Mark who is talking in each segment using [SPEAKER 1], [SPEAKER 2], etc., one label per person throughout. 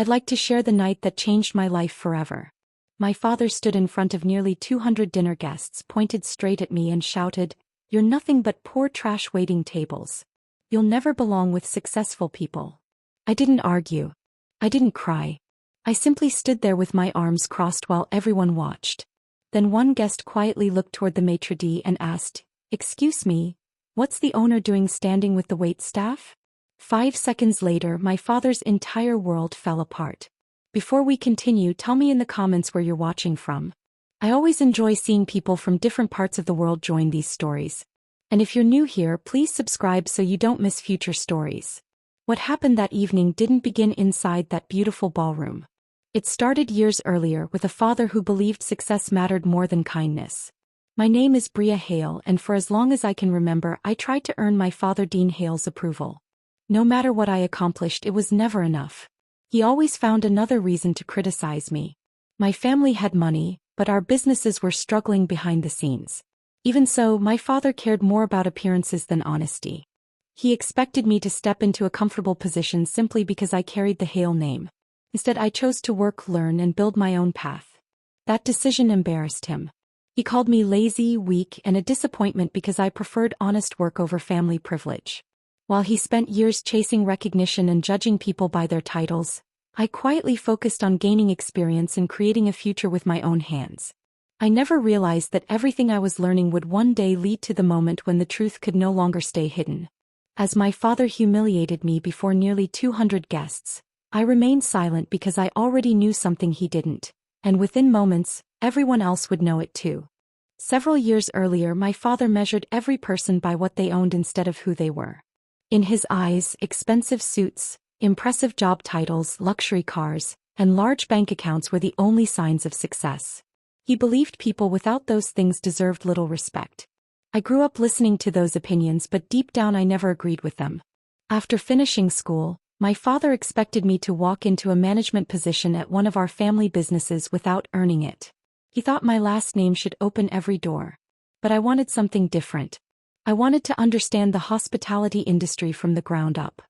[SPEAKER 1] I'd like to share the night that changed my life forever. My father stood in front of nearly 200 dinner guests, pointed straight at me and shouted, "You're nothing but poor trash waiting tables. You'll never belong with successful people." I didn't argue. I didn't cry. I simply stood there with my arms crossed while everyone watched. Then one guest quietly looked toward the maitre d' and asked, "Excuse me, what's the owner doing standing with the wait staff?" 5 seconds later, my father's entire world fell apart. Before we continue, tell me in the comments where you're watching from. I always enjoy seeing people from different parts of the world join these stories. And if you're new here, please subscribe so you don't miss future stories. What happened that evening didn't begin inside that beautiful ballroom. It started years earlier with a father who believed success mattered more than kindness. My name is Bria Hale, and for as long as I can remember, I tried to earn my father Dean Hale's approval. No matter what I accomplished, it was never enough. He always found another reason to criticize me. My family had money, but our businesses were struggling behind the scenes. Even so, my father cared more about appearances than honesty. He expected me to step into a comfortable position simply because I carried the Hale name. Instead, I chose to work, learn, and build my own path. That decision embarrassed him. He called me lazy, weak, and a disappointment because I preferred honest work over family privilege. While he spent years chasing recognition and judging people by their titles, I quietly focused on gaining experience and creating a future with my own hands. I never realized that everything I was learning would one day lead to the moment when the truth could no longer stay hidden. As my father humiliated me before nearly 200 guests, I remained silent because I already knew something he didn't, and within moments, everyone else would know it too. Several years earlier, my father measured every person by what they owned instead of who they were. In his eyes, expensive suits, impressive job titles, luxury cars, and large bank accounts were the only signs of success. He believed people without those things deserved little respect. I grew up listening to those opinions, but deep down I never agreed with them. After finishing school, my father expected me to walk into a management position at one of our family businesses without earning it. He thought my last name should open every door. But I wanted something different. I wanted to understand the hospitality industry from the ground up.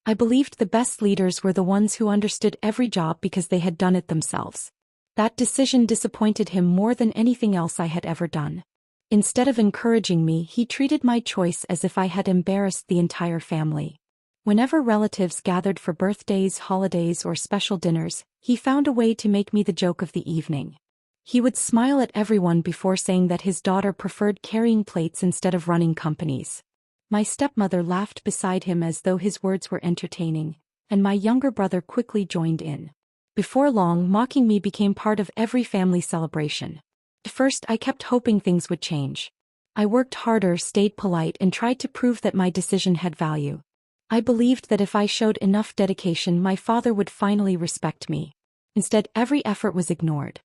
[SPEAKER 1] I believed the best leaders were the ones who understood every job because they had done it themselves. That decision disappointed him more than anything else I had ever done. Instead of encouraging me, he treated my choice as if I had embarrassed the entire family. Whenever relatives gathered for birthdays, holidays, or special dinners, he found a way to make me the joke of the evening. He would smile at everyone before saying that his daughter preferred carrying plates instead of running companies. My stepmother laughed beside him as though his words were entertaining, and my younger brother quickly joined in. Before long, mocking me became part of every family celebration. At first, I kept hoping things would change. I worked harder, stayed polite, and tried to prove that my decision had value. I believed that if I showed enough dedication, my father would finally respect me. Instead, every effort was ignored.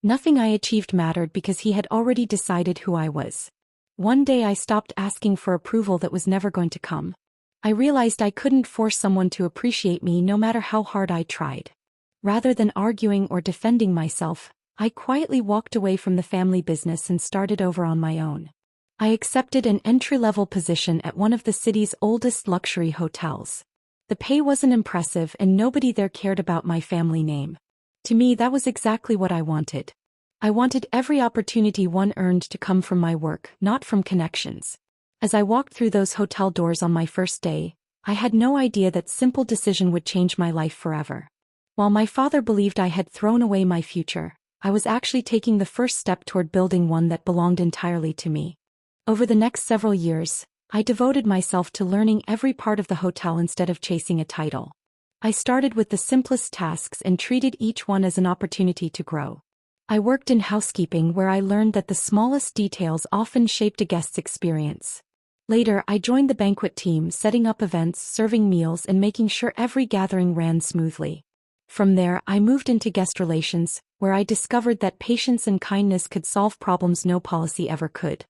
[SPEAKER 1] Nothing I achieved mattered because he had already decided who I was. One day I stopped asking for approval that was never going to come. I realized I couldn't force someone to appreciate me no matter how hard I tried. Rather than arguing or defending myself, I quietly walked away from the family business and started over on my own. I accepted an entry-level position at one of the city's oldest luxury hotels. The pay wasn't impressive and nobody there cared about my family name. To me, that was exactly what I wanted. I wanted every opportunity one earned to come from my work, not from connections. As I walked through those hotel doors on my first day, I had no idea that simple decision would change my life forever. While my father believed I had thrown away my future, I was actually taking the first step toward building one that belonged entirely to me. Over the next several years, I devoted myself to learning every part of the hotel instead of chasing a title. I started with the simplest tasks and treated each one as an opportunity to grow. I worked in housekeeping, where I learned that the smallest details often shaped a guest's experience. Later, I joined the banquet team, setting up events, serving meals, and making sure every gathering ran smoothly. From there, I moved into guest relations, where I discovered that patience and kindness could solve problems no policy ever could.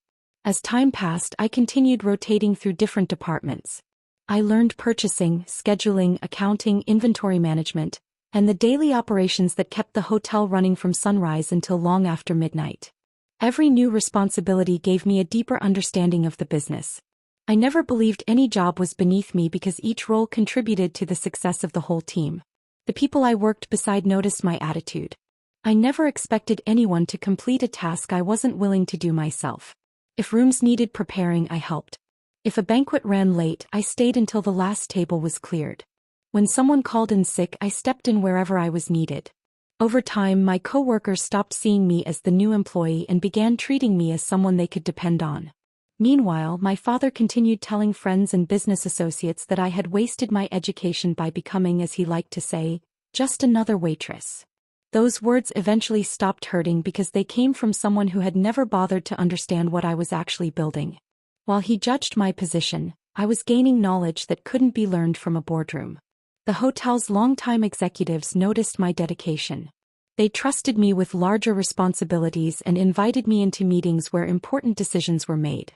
[SPEAKER 1] As time passed, I continued rotating through different departments. I learned purchasing, scheduling, accounting, inventory management, and the daily operations that kept the hotel running from sunrise until long after midnight. Every new responsibility gave me a deeper understanding of the business. I never believed any job was beneath me because each role contributed to the success of the whole team. The people I worked beside noticed my attitude. I never expected anyone to complete a task I wasn't willing to do myself. If rooms needed preparing, I helped. If a banquet ran late, I stayed until the last table was cleared. When someone called in sick, I stepped in wherever I was needed. Over time, my coworkers stopped seeing me as the new employee and began treating me as someone they could depend on. Meanwhile, my father continued telling friends and business associates that I had wasted my education by becoming, as he liked to say, just another waitress. Those words eventually stopped hurting because they came from someone who had never bothered to understand what I was actually building. While he judged my position, I was gaining knowledge that couldn't be learned from a boardroom. The hotel's longtime executives noticed my dedication. They trusted me with larger responsibilities and invited me into meetings where important decisions were made.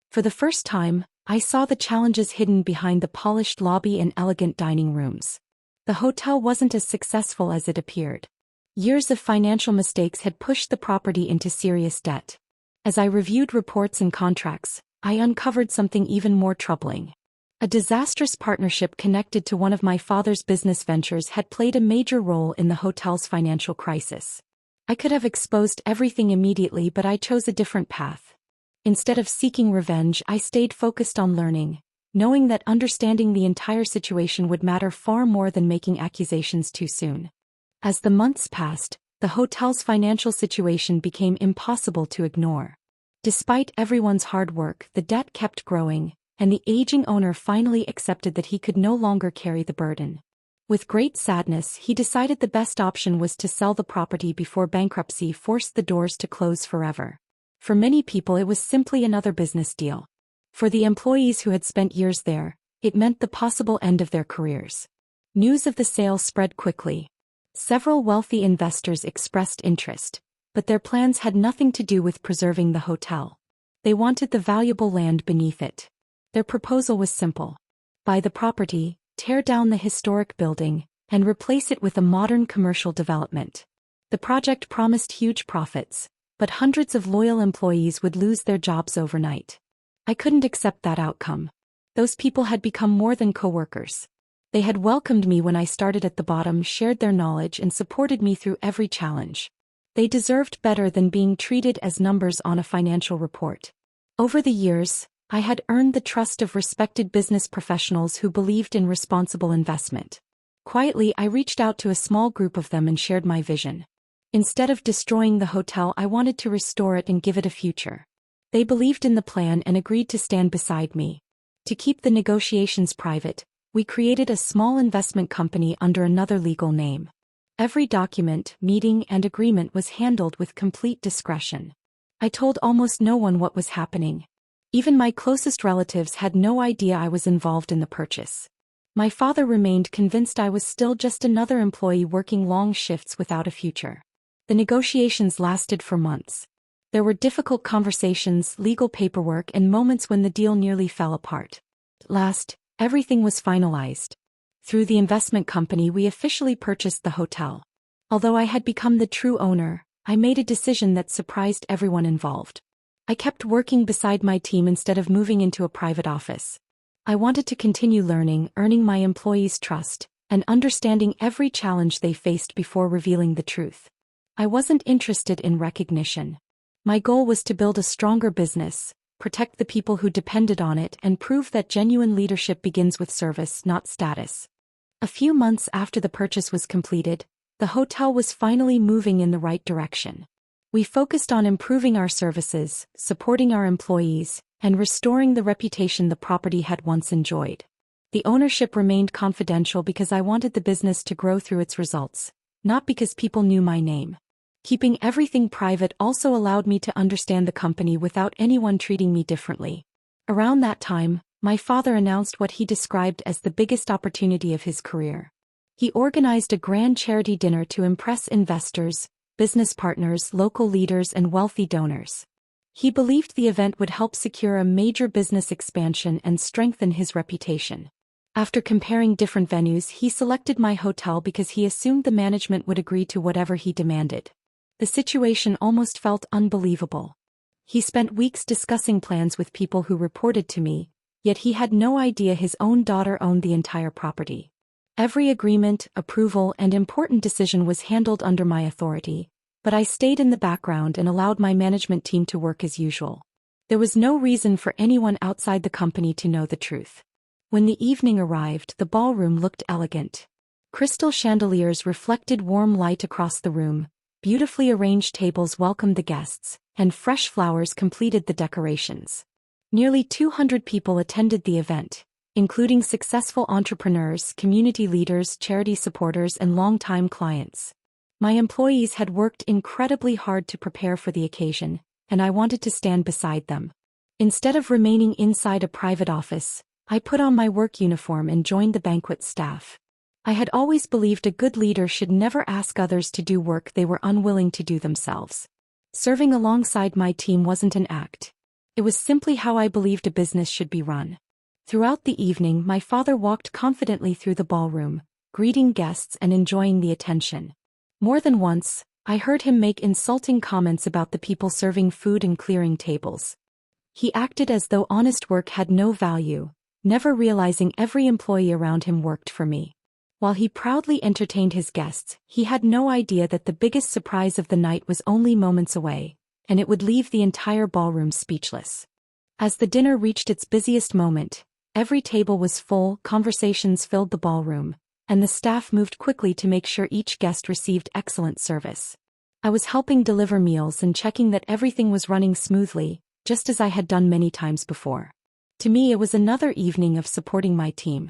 [SPEAKER 1] For the first time, I saw the challenges hidden behind the polished lobby and elegant dining rooms. The hotel wasn't as successful as it appeared. Years of financial mistakes had pushed the property into serious debt. As I reviewed reports and contracts, I uncovered something even more troubling. A disastrous partnership connected to one of my father's business ventures had played a major role in the hotel's financial crisis. I could have exposed everything immediately, but I chose a different path. Instead of seeking revenge, I stayed focused on learning, knowing that understanding the entire situation would matter far more than making accusations too soon. As the months passed, the hotel's financial situation became impossible to ignore. Despite everyone's hard work, the debt kept growing, and the aging owner finally accepted that he could no longer carry the burden. With great sadness, he decided the best option was to sell the property before bankruptcy forced the doors to close forever. For many people, it was simply another business deal. For the employees who had spent years there, it meant the possible end of their careers. News of the sale spread quickly. Several wealthy investors expressed interest, but their plans had nothing to do with preserving the hotel. They wanted the valuable land beneath it. Their proposal was simple: buy the property, tear down the historic building, and replace it with a modern commercial development. The project promised huge profits, but hundreds of loyal employees would lose their jobs overnight. I couldn't accept that outcome. Those people had become more than coworkers. They had welcomed me when I started at the bottom, shared their knowledge, and supported me through every challenge. They deserved better than being treated as numbers on a financial report. Over the years, I had earned the trust of respected business professionals who believed in responsible investment. Quietly, I reached out to a small group of them and shared my vision. Instead of destroying the hotel, I wanted to restore it and give it a future. They believed in the plan and agreed to stand beside me. To keep the negotiations private, we created a small investment company under another legal name. Every document, meeting, and agreement was handled with complete discretion. I told almost no one what was happening. Even my closest relatives had no idea I was involved in the purchase. My father remained convinced I was still just another employee working long shifts without a future. The negotiations lasted for months. There were difficult conversations, legal paperwork, and moments when the deal nearly fell apart. At last, everything was finalized. Through the investment company, we officially purchased the hotel. Although I had become the true owner, I made a decision that surprised everyone involved. I kept working beside my team instead of moving into a private office. I wanted to continue learning, earning my employees' trust, and understanding every challenge they faced before revealing the truth. I wasn't interested in recognition. My goal was to build a stronger business, protect the people who depended on it, and prove that genuine leadership begins with service, not status. A few months after the purchase was completed, the hotel was finally moving in the right direction. We focused on improving our services, supporting our employees, and restoring the reputation the property had once enjoyed. The ownership remained confidential because I wanted the business to grow through its results, not because people knew my name. Keeping everything private also allowed me to understand the company without anyone treating me differently. Around that time, my father announced what he described as the biggest opportunity of his career. He organized a grand charity dinner to impress investors, business partners, local leaders, and wealthy donors. He believed the event would help secure a major business expansion and strengthen his reputation. After comparing different venues, he selected my hotel because he assumed the management would agree to whatever he demanded. The situation almost felt unbelievable. He spent weeks discussing plans with people who reported to me, yet he had no idea his own daughter owned the entire property. Every agreement, approval, and important decision was handled under my authority, but I stayed in the background and allowed my management team to work as usual. There was no reason for anyone outside the company to know the truth. When the evening arrived, the ballroom looked elegant. Crystal chandeliers reflected warm light across the room, beautifully arranged tables welcomed the guests, and fresh flowers completed the decorations. Nearly 200 people attended the event, including successful entrepreneurs, community leaders, charity supporters, and longtime clients. My employees had worked incredibly hard to prepare for the occasion, and I wanted to stand beside them. Instead of remaining inside a private office, I put on my work uniform and joined the banquet staff. I had always believed a good leader should never ask others to do work they were unwilling to do themselves. Serving alongside my team wasn't an act. It was simply how I believed a business should be run. Throughout the evening, my father walked confidently through the ballroom, greeting guests and enjoying the attention. More than once, I heard him make insulting comments about the people serving food and clearing tables. He acted as though honest work had no value, never realizing every employee around him worked for me. While he proudly entertained his guests, he had no idea that the biggest surprise of the night was only moments away, and it would leave the entire ballroom speechless. As the dinner reached its busiest moment, every table was full, conversations filled the ballroom, and the staff moved quickly to make sure each guest received excellent service. I was helping deliver meals and checking that everything was running smoothly, just as I had done many times before. To me, it was another evening of supporting my team.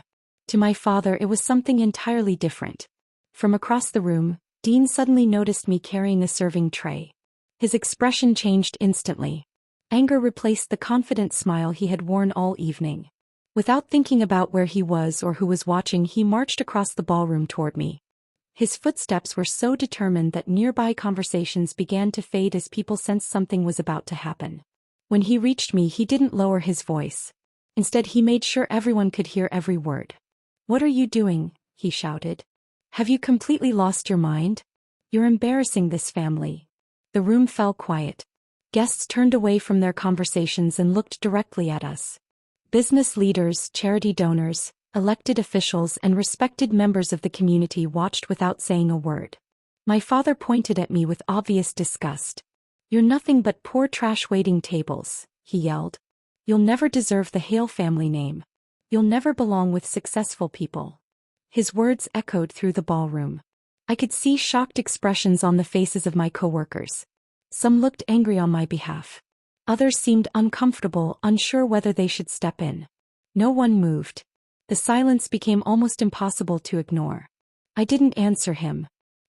[SPEAKER 1] To my father, it was something entirely different. From across the room, Dean suddenly noticed me carrying a serving tray. His expression changed instantly. Anger replaced the confident smile he had worn all evening. Without thinking about where he was or who was watching, he marched across the ballroom toward me. His footsteps were so determined that nearby conversations began to fade as people sensed something was about to happen. When he reached me, he didn't lower his voice. Instead, he made sure everyone could hear every word. "What are you doing?" he shouted. "Have you completely lost your mind? You're embarrassing this family." The room fell quiet. Guests turned away from their conversations and looked directly at us. Business leaders, charity donors, elected officials, and respected members of the community watched without saying a word. My father pointed at me with obvious disgust. "You're nothing but poor trash waiting tables," he yelled. "You'll never deserve the Hale family name. You'll never belong with successful people." His words echoed through the ballroom. I could see shocked expressions on the faces of my coworkers. Some looked angry on my behalf. Others seemed uncomfortable, unsure whether they should step in. No one moved. The silence became almost impossible to ignore. I didn't answer him.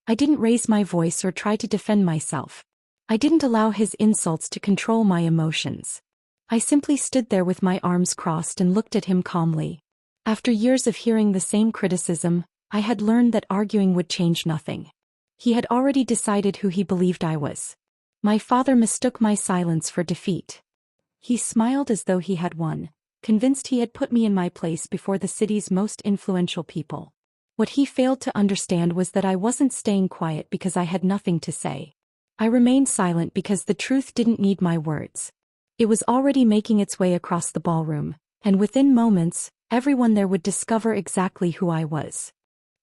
[SPEAKER 1] I didn't raise my voice or try to defend myself. I didn't allow his insults to control my emotions. I simply stood there with my arms crossed and looked at him calmly. After years of hearing the same criticism, I had learned that arguing would change nothing. He had already decided who he believed I was. My father mistook my silence for defeat. He smiled as though he had won, convinced he had put me in my place before the city's most influential people. What he failed to understand was that I wasn't staying quiet because I had nothing to say. I remained silent because the truth didn't need my words. It was already making its way across the ballroom, and within moments, everyone there would discover exactly who I was.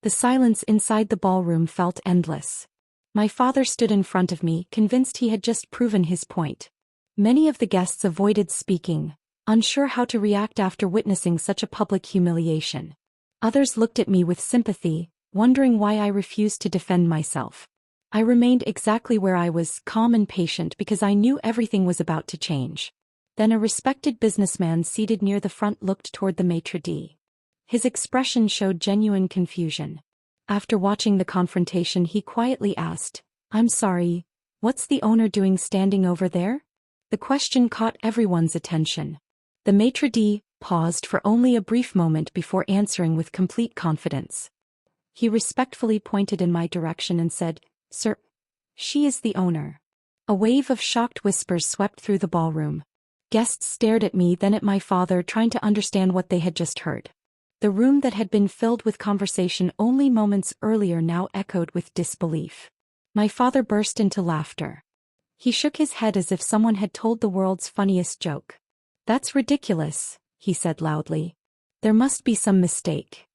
[SPEAKER 1] The silence inside the ballroom felt endless. My father stood in front of me, convinced he had just proven his point. Many of the guests avoided speaking, unsure how to react after witnessing such a public humiliation. Others looked at me with sympathy, wondering why I refused to defend myself. I remained exactly where I was, calm and patient, because I knew everything was about to change. Then a respected businessman seated near the front looked toward the maitre d'. His expression showed genuine confusion. After watching the confrontation, he quietly asked, "I'm sorry, what's the owner doing standing over there?" The question caught everyone's attention. The maitre d' paused for only a brief moment before answering with complete confidence. He respectfully pointed in my direction and said, "Sir, she is the owner." A wave of shocked whispers swept through the ballroom. Guests stared at me, then at my father, trying to understand what they had just heard. The room that had been filled with conversation only moments earlier now echoed with disbelief. My father burst into laughter. He shook his head as if someone had told the world's funniest joke. "That's ridiculous," he said loudly. "There must be some mistake."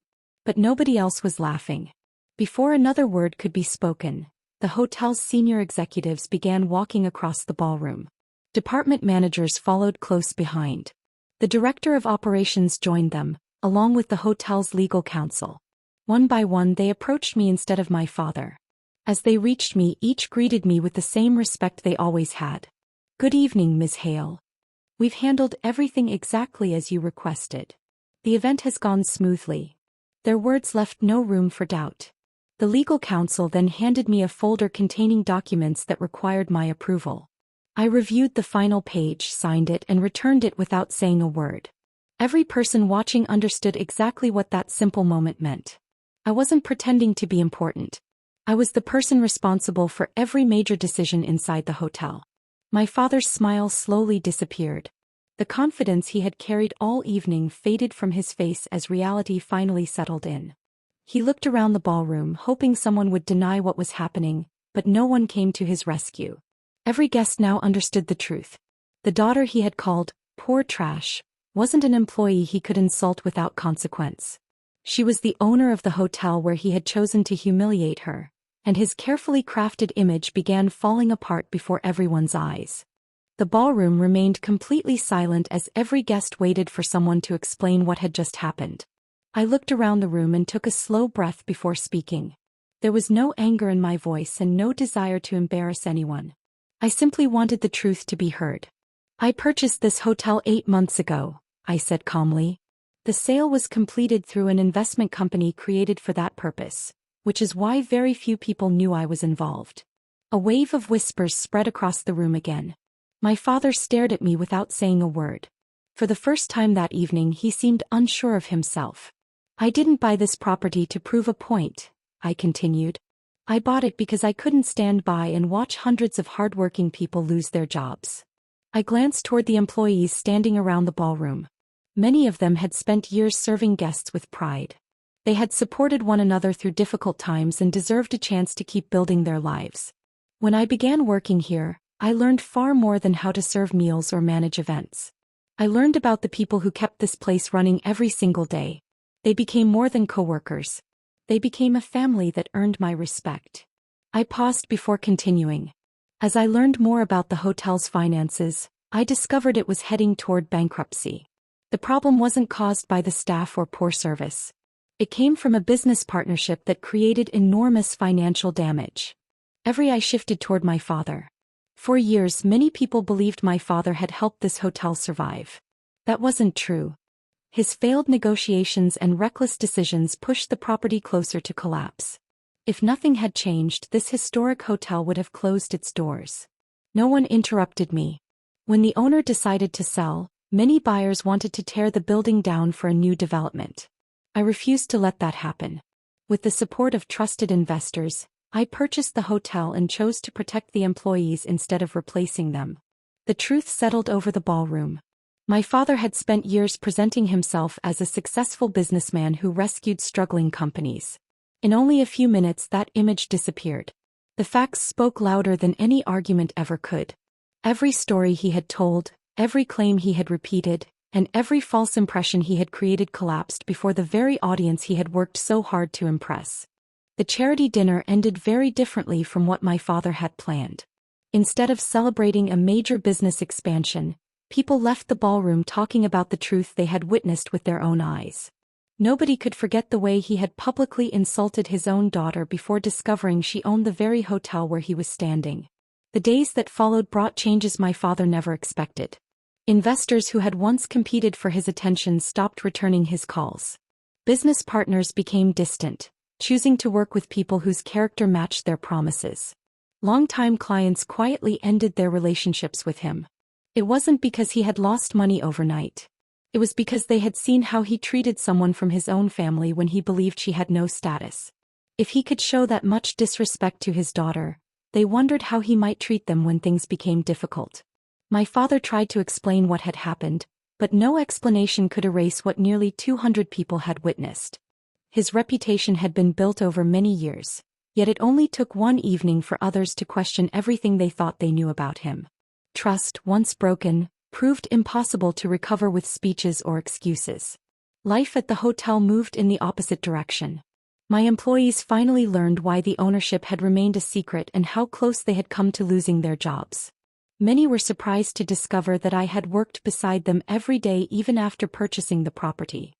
[SPEAKER 1] but nobody else was laughing. Before another word could be spoken, the hotel's senior executives began walking across the ballroom. Department managers followed close behind. The director of operations joined them, along with the hotel's legal counsel. One by one they approached me instead of my father. As they reached me, each greeted me with the same respect they always had. "Good evening, Ms. Hale. We've handled everything exactly as you requested. The event has gone smoothly." Their words left no room for doubt. The legal counsel then handed me a folder containing documents that required my approval. I reviewed the final page, signed it, and returned it without saying a word. Every person watching understood exactly what that simple moment meant. I wasn't pretending to be important. I was the person responsible for every major decision inside the hotel. My father's smile slowly disappeared. The confidence he had carried all evening faded from his face as reality finally settled in. He looked around the ballroom, hoping someone would deny what was happening, but no one came to his rescue. Every guest now understood the truth. The daughter he had called poor trash wasn't an employee he could insult without consequence. She was the owner of the hotel where he had chosen to humiliate her, and his carefully crafted image began falling apart before everyone's eyes. The ballroom remained completely silent as every guest waited for someone to explain what had just happened. I looked around the room and took a slow breath before speaking. There was no anger in my voice and no desire to embarrass anyone. I simply wanted the truth to be heard. "I purchased this hotel 8 months ago," I said calmly. "The sale was completed through an investment company created for that purpose, which is why very few people knew I was involved." A wave of whispers spread across the room again. My father stared at me without saying a word. For the first time that evening he seemed unsure of himself. "I didn't buy this property to prove a point," I continued. "I bought it because I couldn't stand by and watch hundreds of hardworking people lose their jobs." I glanced toward the employees standing around the ballroom. Many of them had spent years serving guests with pride. They had supported one another through difficult times and deserved a chance to keep building their lives. When I began working here, I learned far more than how to serve meals or manage events. I learned about the people who kept this place running every single day. They became more than coworkers. They became a family that earned my respect. I paused before continuing. As I learned more about the hotel's finances, I discovered it was heading toward bankruptcy. The problem wasn't caused by the staff or poor service. It came from a business partnership that created enormous financial damage. Every eye shifted toward my father. For years, many people believed my father had helped this hotel survive. That wasn't true. His failed negotiations and reckless decisions pushed the property closer to collapse. If nothing had changed, this historic hotel would have closed its doors. No one interrupted me. When the owner decided to sell, many buyers wanted to tear the building down for a new development. I refused to let that happen. With the support of trusted investors, I purchased the hotel and chose to protect the employees instead of replacing them. The truth settled over the ballroom. My father had spent years presenting himself as a successful businessman who rescued struggling companies. In only a few minutes, that image disappeared. The facts spoke louder than any argument ever could. Every story he had told, every claim he had repeated, and every false impression he had created collapsed before the very audience he had worked so hard to impress. The charity dinner ended very differently from what my father had planned. Instead of celebrating a major business expansion, people left the ballroom talking about the truth they had witnessed with their own eyes. Nobody could forget the way he had publicly insulted his own daughter before discovering she owned the very hotel where he was standing. The days that followed brought changes my father never expected. Investors who had once competed for his attention stopped returning his calls. Business partners became distant, choosing to work with people whose character matched their promises. Longtime clients quietly ended their relationships with him. It wasn't because he had lost money overnight. It was because they had seen how he treated someone from his own family when he believed she had no status. If he could show that much disrespect to his daughter, they wondered how he might treat them when things became difficult. My father tried to explain what had happened, but no explanation could erase what nearly 200 people had witnessed. His reputation had been built over many years, yet it only took one evening for others to question everything they thought they knew about him. Trust, once broken, proved impossible to recover with speeches or excuses. life at the hotel moved in the opposite direction. My employees finally learned why the ownership had remained a secret and how close they had come to losing their jobs. Many were surprised to discover that I had worked beside them every day even after purchasing the property.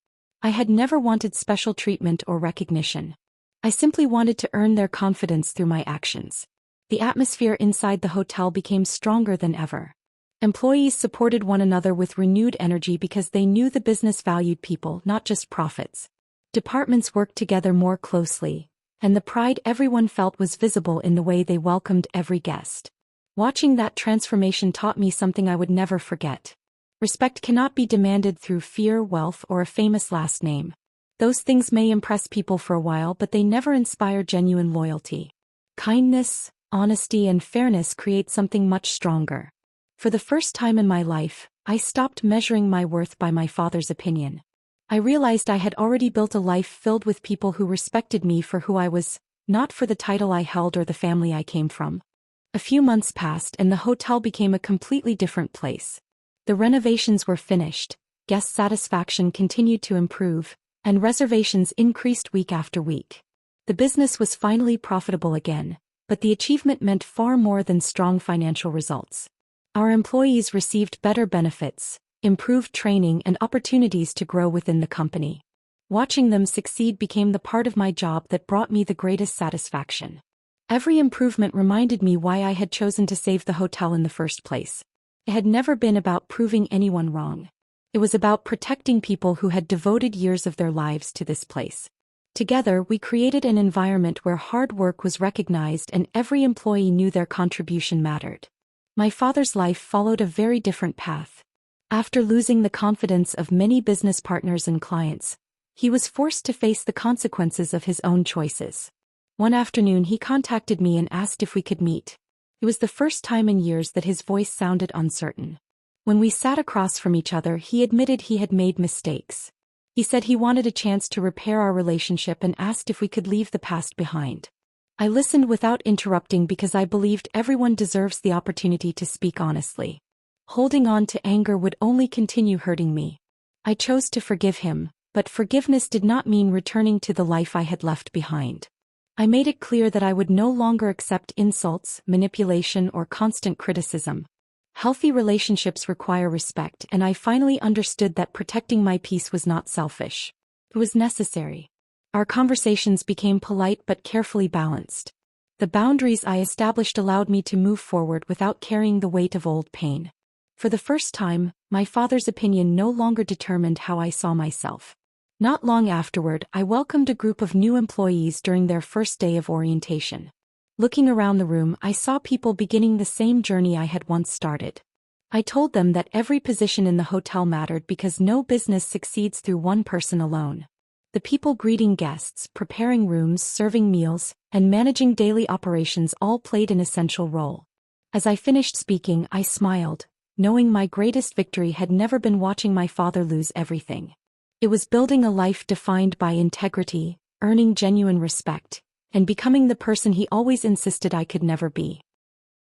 [SPEAKER 1] I had never wanted special treatment or recognition. I simply wanted to earn their confidence through my actions. The atmosphere inside the hotel became stronger than ever. Employees supported one another with renewed energy because they knew the business valued people, not just profits. Departments worked together more closely, and the pride everyone felt was visible in the way they welcomed every guest. Watching that transformation taught me something I would never forget. Respect cannot be demanded through fear, wealth, or a famous last name. Those things may impress people for a while, but they never inspire genuine loyalty. Kindness, honesty, and fairness create something much stronger. For the first time in my life, I stopped measuring my worth by my father's opinion. I realized I had already built a life filled with people who respected me for who I was, not for the title I held or the family I came from. A few months passed and the hotel became a completely different place. The renovations were finished, guest satisfaction continued to improve, and reservations increased week after week. The business was finally profitable again, but the achievement meant far more than strong financial results. Our employees received better benefits, improved training, and opportunities to grow within the company. Watching them succeed became the part of my job that brought me the greatest satisfaction. Every improvement reminded me why I had chosen to save the hotel in the first place. It had never been about proving anyone wrong. It was about protecting people who had devoted years of their lives to this place. Together, we created an environment where hard work was recognized and every employee knew their contribution mattered. My father's life followed a very different path. After losing the confidence of many business partners and clients, he was forced to face the consequences of his own choices. One afternoon he contacted me and asked if we could meet. It was the first time in years that his voice sounded uncertain. When we sat across from each other, he admitted he had made mistakes. He said he wanted a chance to repair our relationship and asked if we could leave the past behind. I listened without interrupting because I believed everyone deserves the opportunity to speak honestly. Holding on to anger would only continue hurting me. I chose to forgive him, but forgiveness did not mean returning to the life I had left behind. I made it clear that I would no longer accept insults, manipulation, or constant criticism. Healthy relationships require respect, and I finally understood that protecting my peace was not selfish. It was necessary. Our conversations became polite but carefully balanced. The boundaries I established allowed me to move forward without carrying the weight of old pain. For the first time, my father's opinion no longer determined how I saw myself. Not long afterward, I welcomed a group of new employees during their first day of orientation. Looking around the room, I saw people beginning the same journey I had once started. I told them that every position in the hotel mattered because no business succeeds through one person alone. The people greeting guests, preparing rooms, serving meals, and managing daily operations all played an essential role. As I finished speaking, I smiled, knowing my greatest victory had never been watching my father lose everything. It was building a life defined by integrity, earning genuine respect, and becoming the person he always insisted I could never be.